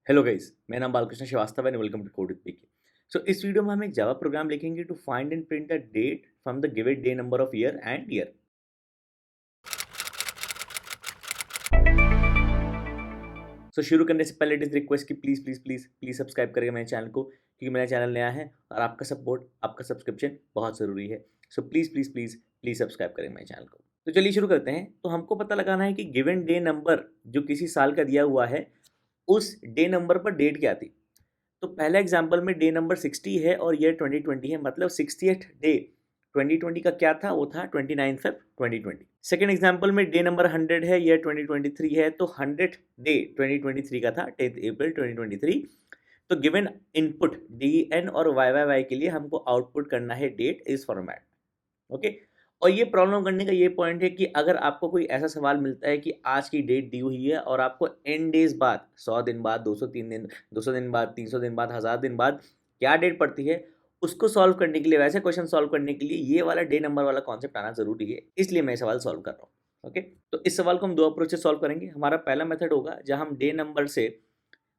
Hello guys, मेरा नाम बालकृष्ण श्रीवास्तव है and welcome to code with PK. So इस वीडियो में हम एक जावा प्रोग्राम लिखेंगे to find and print the date from the given day number of year and year. So शुरू करने से पहले इट इज रिक्वेस्ट कि please please please please subscribe करेगा मेरे चैनल को, क्योंकि मेरा चैनल नया है और आपका सपोर्ट, आपका सब्सक्रिप्शन बहुत ज़रूरी है। So please please please please subscribe करेगा मेरे चैनल को। तो चलिए शुरू करते हैं। तो हमको पता लगाना है कि गिवन डे नंबर जो किसी साल का दिया हुआ है, उस डे नंबर पर डेट क्या थी। तो पहले एग्जाम्पल में डे नंबर 60 है और ईयर 2020 है, मतलब 60th डे 2020 का क्या था, वो था 29 फेब 2020। सेकेंड एग्जाम्पल में डे नंबर 100 है, ईयर 2023 है, तो 100th डे 2023 का था 10 अप्रैल 2023। तो गिवन इनपुट डी एन और वाई वाई वाई के लिए हमको आउटपुट करना है डेट इस फॉर्मेट। ओके। और ये प्रॉब्लम करने का ये पॉइंट है कि अगर आपको कोई ऐसा सवाल मिलता है कि आज की डेट दी हुई है और आपको एन डेज बाद, 100 दिन बाद, 203 दिन, 200 दिन बाद, 300 दिन बाद, 1000 दिन बाद क्या डेट पड़ती है, उसको सॉल्व करने के लिए, वैसे क्वेश्चन सॉल्व करने के लिए ये वाला डे नंबर वाला कॉन्सेप्ट आना जरूरी है। इसलिए मैं सवाल सॉल्व कर रहा हूँ। ओके। तो इस सवाल को हम दो अप्रोच से सॉल्व करेंगे। हमारा पहला मेथड होगा जहाँ हम डे नंबर से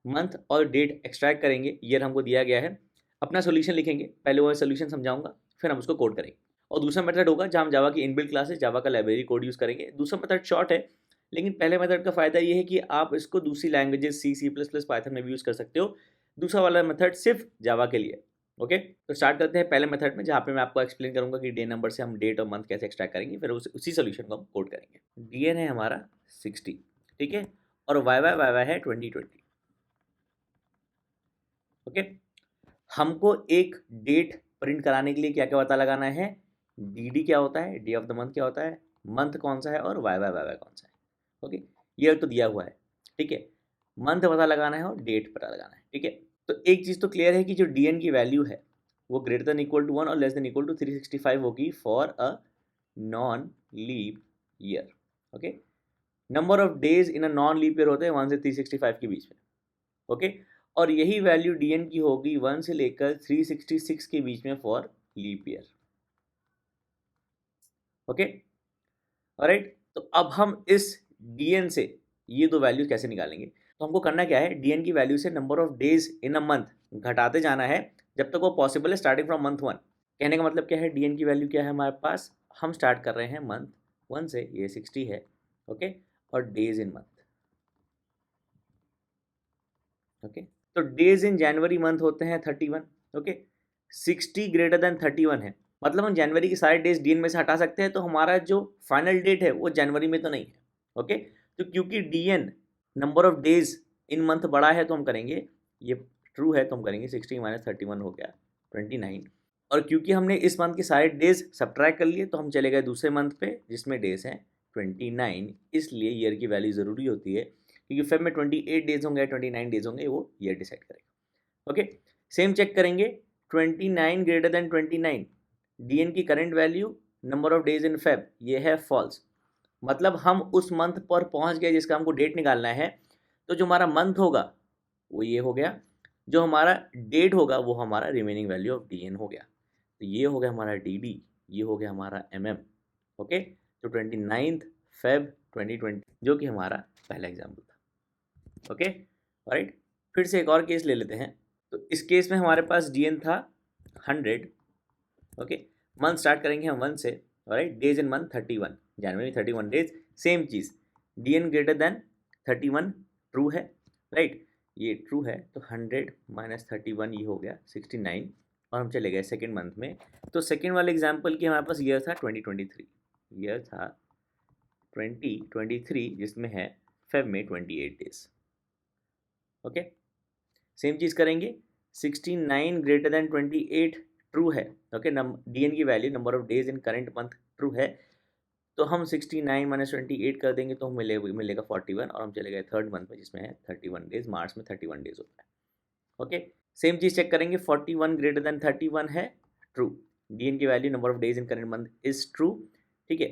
मंथ और डेट एक्सट्रैक्ट करेंगे। ईयर हमको दिया गया है, अपना सोल्यूशन लिखेंगे, पहले वो सोल्यूशन समझाऊंगा, फिर हम उसको कोड करेंगे। और दूसरा मेथड होगा जहाँ हम जावा की इनबिल्ट क्लासेस, जावा का लाइब्रेरी कोड यूज़ करेंगे। दूसरा मेथड शॉर्ट है, लेकिन पहले मेथड का फायदा ये है कि आप इसको दूसरी लैंग्वेजेस सी सी प्लस प्लस पाइथन में भी यूज़ कर सकते हो। दूसरा वाला मेथड सिर्फ जावा के लिए। ओके। तो स्टार्ट करते हैं पहले मेथड में, जहाँ पे मैं आपको एक्सप्लेन करूंगा कि डे नंबर से हम डेट और मंथ कैसे एक्सट्रैक्ट करेंगे, फिर उसी सोल्यूशन को हम कोड करेंगे। डी एन है हमारा 60, ठीक है, और वाई वाई वाई वाई है 2020। ओके। हमको एक डेट प्रिंट कराने के लिए क्या क्या पता लगाना है, डी क्या होता है, डे ऑफ द मंथ क्या होता है, मंथ कौन सा है, और वाई वाई वाई वाई कौन सा है। ओके। ये तो दिया हुआ है, ठीक है। मंथ पता लगाना है और डेट पता लगाना है, ठीक है। तो एक चीज़ तो क्लियर है कि जो डी एन की वैल्यू है वो ग्रेटर देन इक्वल टू 1 और लेस देन इक्वल टू 365 होगी for a non leap year. Okay. Number of days in a non leap year होते हैं 1 से 365 के बीच में। ओके। और यही वैल्यू डी एन की होगी 1 से लेकर 366 के बीच में for leap year. Okay. Alright. तो अब हम इस डी एन से ये दो वैल्यूज कैसे निकालेंगे। तो हमको करना क्या है, डी एन की वैल्यू से number of days in a month घटाते जाना है जब तक वो पॉसिबल है, स्टार्टिंग फ्रॉम मंथ 1। कहने का मतलब क्या है, डी एन की वैल्यू क्या है हमारे पास, हम स्टार्ट कर रहे हैं मंथ 1 से, ये 60 है। ओके। और डेज इन मंथ। ओके। तो डेज इन जनवरी मंथ होते हैं 31। ओके। 60 ग्रेटर देन 31 है, मतलब हम जनवरी के सारे डेज डीएन में से हटा सकते हैं, तो हमारा जो फाइनल डेट है वो जनवरी में तो नहीं है। ओके। तो क्योंकि DN number of days in month बड़ा है, तो हम करेंगे, ये ट्रू है तो हम करेंगे 60 माइनस 31 हो गया 29। और क्योंकि हमने इस मंथ के सारे डेज सब्ट्रैक्ट कर लिए, तो हम चले गए दूसरे मंथ पे जिसमें डेज हैं 29। इसलिए ईयर की वैल्यू ज़रूरी होती है, क्योंकि फेब में 28 डेज होंगे, 29 डेज होंगे, वो ईयर डिसाइड करेगा। ओके। सेम चेक करेंगे, 29 ग्रेटर देन 29, डीएन की current value number of days in Feb, ये है फॉल्स। मतलब हम उस मंथ पर पहुंच गए जिसका हमको डेट निकालना है। तो जो हमारा मंथ होगा वो ये हो गया, जो हमारा डेट होगा वो हमारा रिमेनिंग वैल्यू ऑफ डीएन हो गया। तो ये हो गया हमारा डी, ये हो गया हमारा ओके। तो 29 फेब 2020 जो कि हमारा पहला एग्जाम्पल था। ओके। राइट। फिर से एक और केस ले लेते हैं। तो इस केस में हमारे पास डीएन था 100। ओके। मंथ स्टार्ट करेंगे हम 1 से, right. Days in month 31, January 31 days. Same चीज़, डीएन ग्रेटर देन 31 ट्रू है, राइट। ये ट्रू है, तो 100 माइनस 31 ये हो गया 69। और हम चले गए सेकेंड मंथ में। तो सेकेंड वाले एग्जाम्पल की हमारे पास ईयर था 2023, ईयर था 2023, जिसमें है फेब में 28 डेज। ओके। सेम चीज़ करेंगे, 69 ग्रेटर देन 28 ट्रू है। ओके। डीएन की value number of days in current month true है, तो हम 69 माइनस 28 कर देंगे तो हम मिलेगा 41। और हम चले गए थर्ड मंथ में जिसमें है 31 डेज, मार्च में 31 डेज होता है। ओके। सेम चीज़ चेक करेंगे, 41 ग्रेटर देन 31 है, ट्रू। डीएन की value number of days in current month is true, ठीक है।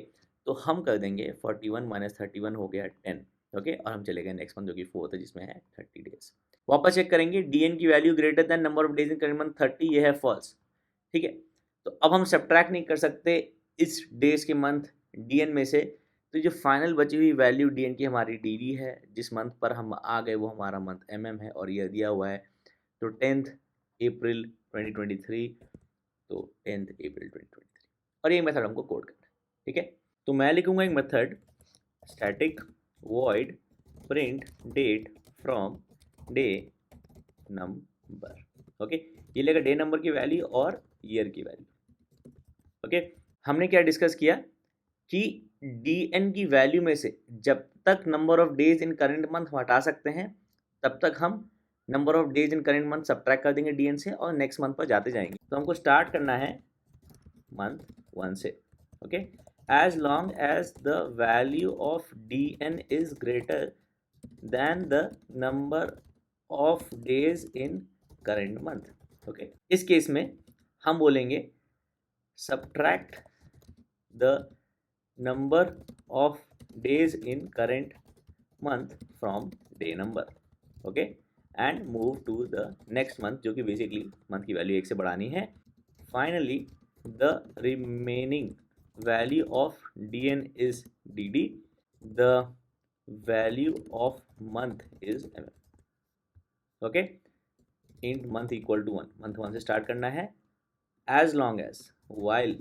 तो हम कर देंगे 41 माइनस 31 हो गया 10। ओके। और हम चले गए नेक्स्ट मंथ जो कि 4th है, जिसमें है 30 डेज। वापस चेक करेंगे, डीएन की value greater than number of days in current month 30, ये है फॉल्स, ठीक है। तो अब हम सब्ट्रैक्ट नहीं कर सकते इस डेज के मंथ डीएन में से, तो जो फाइनल बची हुई वैल्यू डी एन की हमारी डी डी है, जिस मंथ पर हम आ गए वो हमारा मंथ एम एम है और ये दिया हुआ है तो 10 अप्रैल 2023, तो 10 अप्रैल 2023 और ये मेथड हमको कोड करना है, ठीक है। तो मैं लिखूंगा एक method static void print date from day number, okay. ये लेगा डे नंबर की वैल्यू और ईयर की वैल्यू, ओके। हमने क्या डिस्कस किया कि dn की वैल्यू में से जब तक number of days in current month हटा सकते हैं तब तक हम number of days in current month subtract कर देंगे dn से और नेक्स्ट मंथ पर जाते जाएंगे। तो हमको स्टार्ट करना है मंथ 1 से, okay. As long as the value of dn is greater than the number of days in current month, okay. इस केस में हम बोलेंगे subtract the number of days in current month from day number, okay, and move to the next month जो कि basically month की value 1 से बढ़ानी है। Finally the remaining value of dn is dd, the value of month is mm, okay, int month equal to 1, month 1 से start करना है as long as while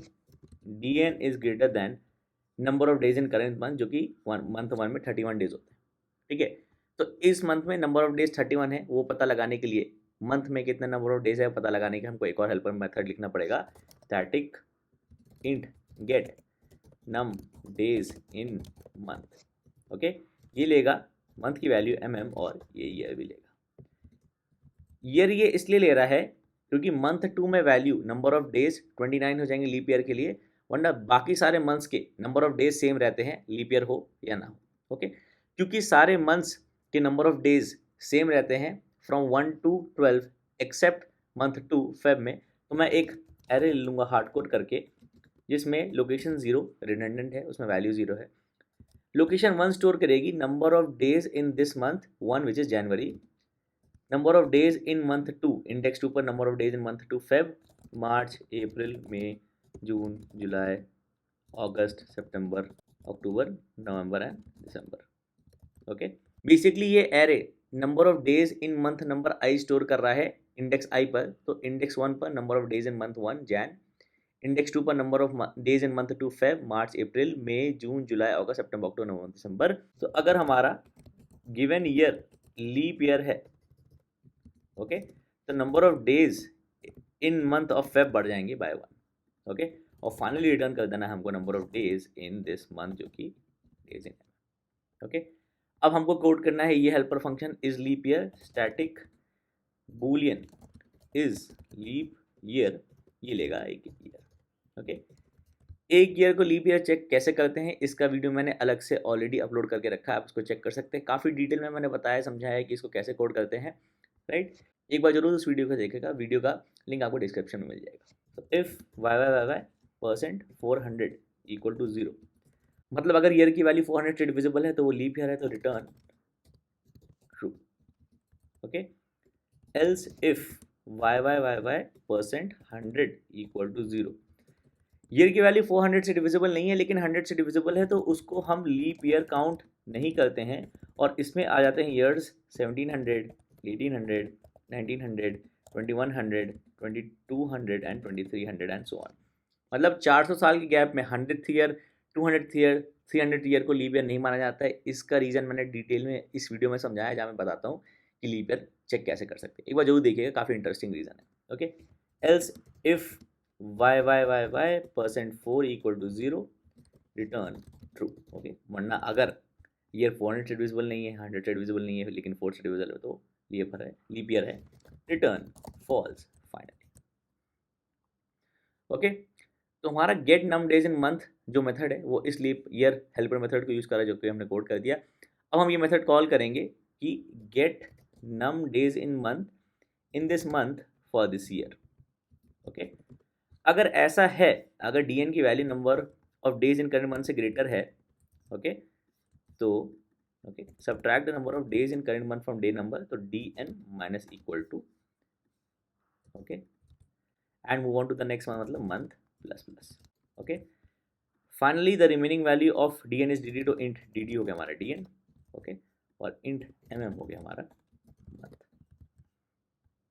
dn is greater than number of days in current month जो कि month 1 में 31 days होते हैं, ठीक है। तो इस मंथ में नंबर ऑफ डेज 31 है, वो पता लगाने के लिए मंथ में कितने नंबर ऑफ डेज है पता लगाने के हमको एक और हेल्पर मेथड लिखना पड़ेगा static int get num days in month, okay. ये लेगा मंथ की वैल्यू mm और ये ईयर भी लेगा। ईयर ये इसलिए ले रहा है क्योंकि मंथ 2 में वैल्यू नंबर ऑफ डेज 29 हो जाएंगे लीप ईयर के लिए, वरना बाकी सारे मंथ्स के नंबर ऑफ डेज सेम रहते हैं लीप ईयर हो या ना हो, ओके। क्योंकि सारे मंथ्स के नंबर ऑफ डेज सेम रहते हैं from 1 to 12 except month 2 Feb में, तो मैं एक एरे ले लूँगा हार्ड कोड करके जिसमें लोकेशन 0 रिडंडेंट है, उसमें वैल्यू 0 है। लोकेशन 1 स्टोर करेगी number of days in this month 1 which is January, number of days in month 2 index 2 पर number of days in month 2 Feb, March April May June July August September October November and December, okay. Basically ये array number of days in month number I store कर रहा है index आई पर, तो index 1 पर number of days in month 1 Jan, index 2 पर number of days in month 2 Feb, March April May June July August September October November December. तो अगर हमारा गिवन ईयर लीप ईयर है, ओके, तो number of days in month of Feb बढ़ जाएंगे by 1, okay. और finally return कर देना है हमको number of days in this month जो कि डेज इन, ओके। अब हमको कोड करना है ये helper function is leap year static boolean is leap year, ये लेगा एक ईयर, ओके। एक ईयर को लीप ईयर चेक कैसे करते हैं इसका वीडियो मैंने अलग से ऑलरेडी अपलोड करके रखा है, आप उसको चेक कर सकते हैं। काफ़ी डिटेल में मैंने बताया समझाया है कि इसको कैसे कोड करते हैं, राइट। एक बार जरूर उस वीडियो को देखेगा, वीडियो का लिंक आपको डिस्क्रिप्शन में मिल जाएगा। तो इफ %400 इक्वल टू 0, मतलब अगर ईयर की वैल्यू 400 से डिविजिबल है तो वो लीप ईयर है, तो return true, okay. Else if %100 equal to 0, year की वैल्यू 400 से डिविजिबल नहीं है लेकिन 100 से डिविजिबल है, तो उसको हम लीप ईयर काउंट नहीं करते हैं और इसमें आ जाते हैं years 1700, 1800, 1900, 2100, 2200 and 2300 and so on. मतलब 400 साल के गैप में 100th year, 200th year, 300th year को लीप ईयर नहीं माना जाता है। इसका रीज़न मैंने डिटेल में इस वीडियो में समझाया है, जहाँ मैं बताता हूँ कि लीप ईयर चेक कैसे कर सकते हैं। एक बार जरूर देखिएगा, काफ़ी इंटरेस्टिंग रीज़न है, okay. Else if %4 equal to 0 return true, okay. वरना अगर ईयर 400 से डिविजिबल नहीं है, 100 से डिविजिबल नहीं है लेकिन 4 से डिविजिबल है तो लीप ईयर है, रिटर्न फॉल्स फाइनली, ओके। तो हमारा get num days in month जो मेथड है वो इस लीप ईयर हेल्पर मेथड को यूज़ करा जो कि हमने कोड कर दिया। अब हम ये मेथड कॉल करेंगे कि get num days in month in this month for this year, okay. अगर ऐसा है, अगर डी की value number of days in current month से ग्रेटर है, ओके, तो okay subtract the number of days in current month from day number, तो dn minus equal to, okay, and move on to the next month, मतलब month plus plus, okay. Finally the remaining value of D N is D D, तो int D D हो गया हमारा D N, okay, और int M M हो गया हमारा month,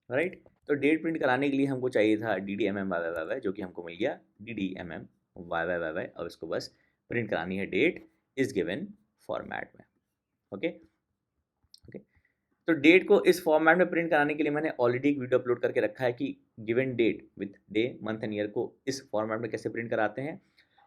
right. तो डेट प्रिंट कराने के लिए हमको चाहिए था D D M M Y Y Y Y, जो कि हमको मिल गया D D M M Y Y Y Y. अब इसको बस प्रिंट करानी है डेट इज गिवन फॉर्मेट में, ओके ओके। तो डेट को इस फॉर्मेट में प्रिंट कराने के लिए मैंने ऑलरेडी एक वीडियो अपलोड करके रखा है कि given date with day month and year को इस फॉर्मेट में कैसे प्रिंट कराते हैं।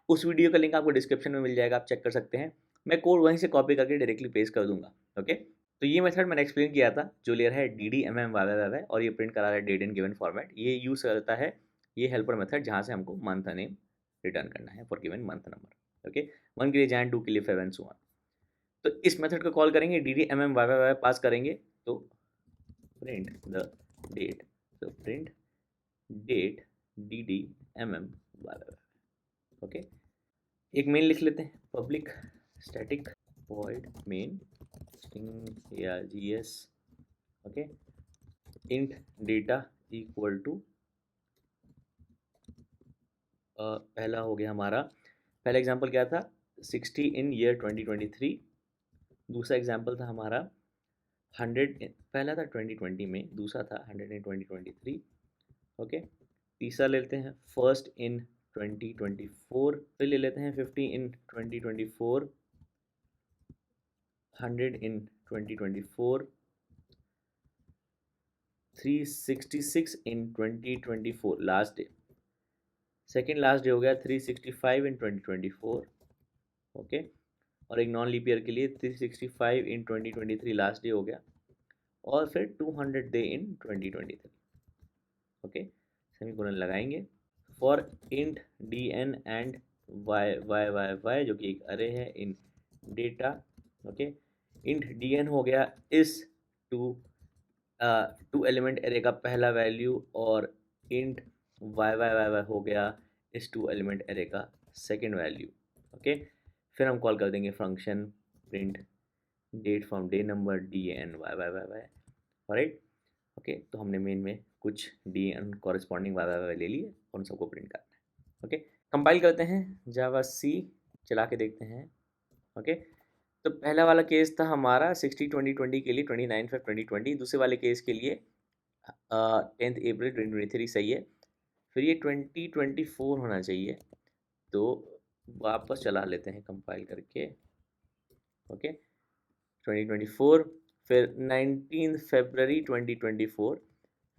उस वीडियो का लिंक आपको डिस्क्रिप्शन में मिल जाएगा, आप चेक कर सकते हैं। मैं कोड वहीं से कॉपी करके डायरेक्टली पेस्ट कर दूंगा, ओके। तो ये मेथड मैंने एक्सप्लेन किया था, जो लेयर है D D M M Y Y Y और ये प्रिंट करा रहा है डेट इन गिवन फॉर्मेट, ये यूज़ करता है ये हेल्पर मेथड, जहाँ से हमको मंथ नेम रिटर्न करना है for given month number, okay. 1 के लिए जैन, 2 के लिए 5 एंड सो ऑन। तो इस मेथड को कॉल करेंगे, D D M M Y Y Y pass करेंगे, तो प्रिंट द डेट, तो print date D D M M Y Y, okay. एक मेन लिख लेते हैं, public static void main string args, okay, int data equal to, पहला हो गया हमारा, पहला एग्जांपल क्या था 60 इन ईयर 2023, दूसरा एग्जांपल था हमारा 100, पहला था 2020 में, दूसरा था 100 इन 2023, ओके। तीसरा लेते हैं फर्स्ट इन 2024, फिर ले लेते हैं 50 इन 2024, 100 in 2024, 366 in 2024 last day, second last day हो गया 365 in 2024, ओके। और एक नॉन लीप ईयर के लिए 365 in 2023 लास्ट डे हो गया, और फिर 200 डे इन 2023, ओके। सेमीकोलन लगाएंगे for int D N and Y Y Y Y, जो कि एक अरे है in data, okay. Int D N हो गया इस टू एलिमेंट एरे का पहला वैल्यू, और int Y Y Y Y हो गया इस 2 एलिमेंट एरे का सेकेंड वैल्यू, ओके। फिर हम कॉल कर देंगे function print date from day number D N Y Y Y Y, right, okay. तो हमने मेन में कुछ D N corresponding Y Y Y ले लिए और उन सबको प्रिंट करना है, ओके। कंपाइल करते हैं, जावा सी चला के देखते हैं, ओके। तो पहला वाला केस था हमारा 60 2020 के लिए 29 Feb 2020, दूसरे वाले केस के लिए 10 अप्रैल 2023 सही है। फिर ये 2024 होना चाहिए, तो वापस चला लेते हैं कंपाइल करके, ओके। 2024, फिर 19 फरवरी 2024,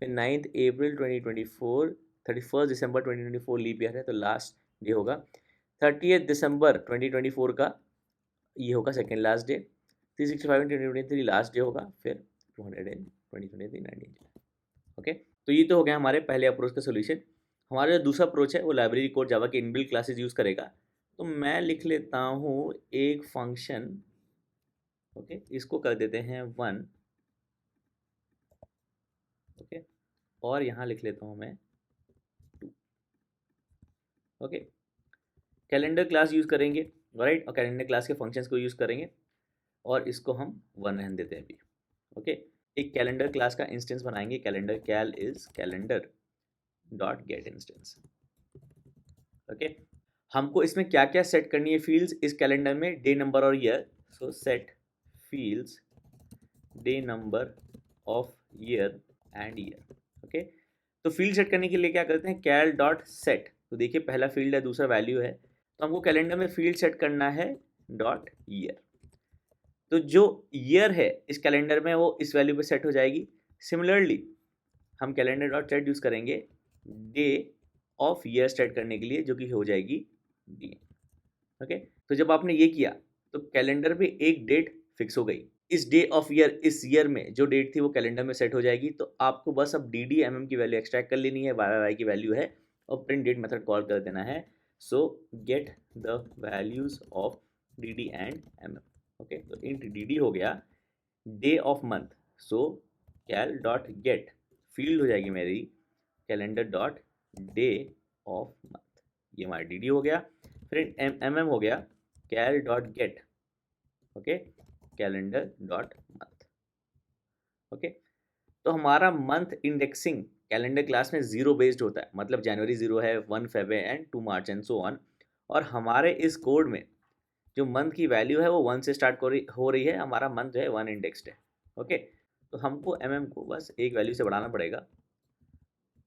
फिर 9 अप्रैल 2024, 31 दिसंबर 2024 लीप ईयर है तो लास्ट डे होगा, 30 दिसंबर 2024 का ये होगा सेकेंड लास्ट डे, 365 इन 2023 लास्ट डे होगा, फिर 200 इन 2023 19 जुलाई, ओके। तो ये तो हो गया हमारे पहले अप्रोच का सोल्यूशन। हमारा जो दूसरा अप्रोच है वो लाइब्रेरी कोड जावा के इनबिल्ट क्लासेस यूज़ करेगा। तो मैं लिख लेता हूँ एक फंक्शन, ओके, इसको कर देते हैं 1, ओके, और यहाँ लिख लेता हूँ मैं 2, ओके। कैलेंडर क्लास यूज़ करेंगे, राइट, और कैलेंडर क्लास के फंक्शंस को यूज़ करेंगे, और इसको हम 1 रहने देते हैं अभी, ओके। एक कैलेंडर क्लास का इंस्टेंस बनाएंगे, calendar cal is calendar dot get instance, okay. हमको इसमें क्या क्या सेट करनी है फील्ड्स इस कैलेंडर में, डे नंबर और year, so set fields day number of year and year, okay. तो फील्ड सेट करने के लिए क्या करते हैं, कैल डॉट सेट, तो देखिए पहला फील्ड है दूसरा वैल्यू है, तो हमको कैलेंडर में फील्ड सेट करना है डॉट ईयर, तो जो ईयर है इस कैलेंडर में वो इस वैल्यू पे सेट हो जाएगी। सिमिलरली हम कैलेंडर डॉट सेट यूज़ करेंगे डे ऑफ ईयर सेट करने के लिए, जो कि हो जाएगी डी, ओके। तो जब आपने ये किया तो कैलेंडर पे एक डेट फिक्स हो गई, इस डे ऑफ ईयर, इस ईयर में जो डेट थी वो कैलेंडर में सेट हो जाएगी। तो आपको बस अब डी डी एम एम की वैल्यू एक्सट्रैक्ट कर लेनी है, वाई वाई वाई की वैल्यू है, और प्रिंट डेट मेथड कॉल कर देना है, so get the values of D D and M M, okay. तो इंट डी डी हो गया day of month, so cal dot get field हो जाएगी मेरी calendar dot day of month, ये हमारा डी डी हो गया। फिर एम एम हो गया cal dot get, okay, calendar dot month, okay. तो हमारा मंथ इंडेक्सिंग कैलेंडर क्लास में 0 बेस्ड होता है, मतलब जनवरी 0 है, 1 Feb and 2 March and so on, और हमारे इस कोड में जो मंथ की वैल्यू है वो 1 से स्टार्ट हो रही है, हमारा मंथ जो है 1 इंडेक्स्ड है। ओके, तो हमको को बस एक वैल्यू से बढ़ाना पड़ेगा,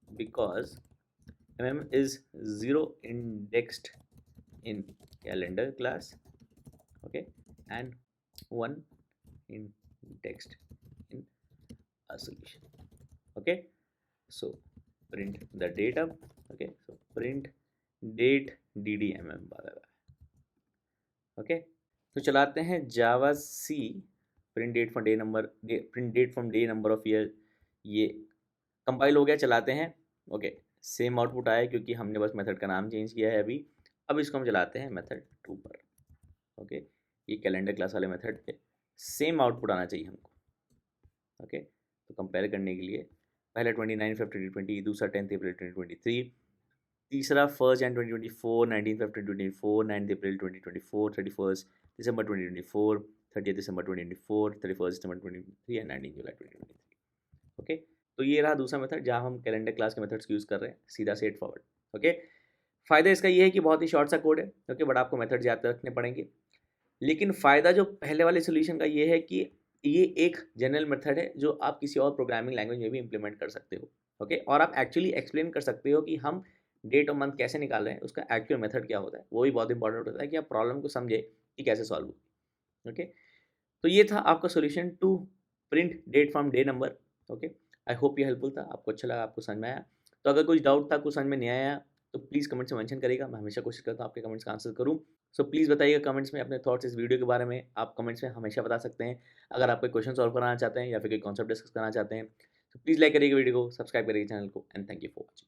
because is 0 indexed in calendar class, okay, and 1 indexed in a solution. Okay, so print the data. Okay, so print date ddmm by the way. Okay, तो चलाते हैं javac print date from day number, print date from day number of year. ये compile हो गया, चलाते हैं। Okay, same output आया क्योंकि हमने बस मेथड का नाम चेंज किया है अभी। अब इसको हम चलाते हैं मेथड 2 पर। ओके, ये कैलेंडर क्लास वाले मेथड पे सेम आउटपुट आना चाहिए हमको। ओके, तो कंपेयर करने के लिए पहले 29 Feb 2020, दूसरा 10 अप्रैल 2023, तीसरा 1 Jan 2024, 19 Feb 2024, 9 April 2024, 31 December 2024, 30 December 2024, 31 December 2023 and 19 July 2023। Okay, तो ये रहा दूसरा मेथड जहाँ हम कैलेंडर क्लास के मेथड्स यूज़ कर रहे हैं, सीधा स्ट्रेट फॉरवर्ड। ओके, फ़ायदा इसका ये है कि बहुत ही शॉर्ट सा कोड है। ओके, बट आपको मेथड याद रखने पड़ेंगे। लेकिन फ़ायदा जो पहले वाले सोल्यूशन का ये है कि ये एक जनरल मेथड है जो आप किसी और प्रोग्रामिंग लैंग्वेज में भी इम्प्लीमेंट कर सकते हो। ओके, और आप एक्चुअली एक्सप्लेन कर सकते हो कि हम डेट और मंथ कैसे निकाल रहे हैं, उसका एक्चुअल मेथड क्या होता है। वो भी बहुत इंपॉर्टेंट होता है कि आप प्रॉब्लम को समझे कि कैसे सॉल्व हो। ओके, तो ये था आपका solution to print date from day number. Okay, I hope ये हेल्पफुल था, आपको अच्छा लगा, आपको समझ में आया। तो अगर कुछ डाउट था, कुछ समझ में नहीं आया, तो प्लीज़ कमेंट से मेंशन करिएगा। मैं हमेशा कोशिश करता हूँ आपके कमेंट्स का आंसर करूँ। सो प्लीज़ बताइएगा कमेंट्स में अपने थॉट्स इस वीडियो के बारे में। आप कमेंट्स में हमेशा बता सकते हैं। अगर आप कोई क्वेश्चन सॉल्व कराना चाहते हैं या फिर कोई कॉन्सेप्ट डिस्कस करना चाहते हैं, तो प्लीज़ लाइक करिएगा वीडियो को, सब्सक्राइब करिएगा चैनल को, and thank you for watching.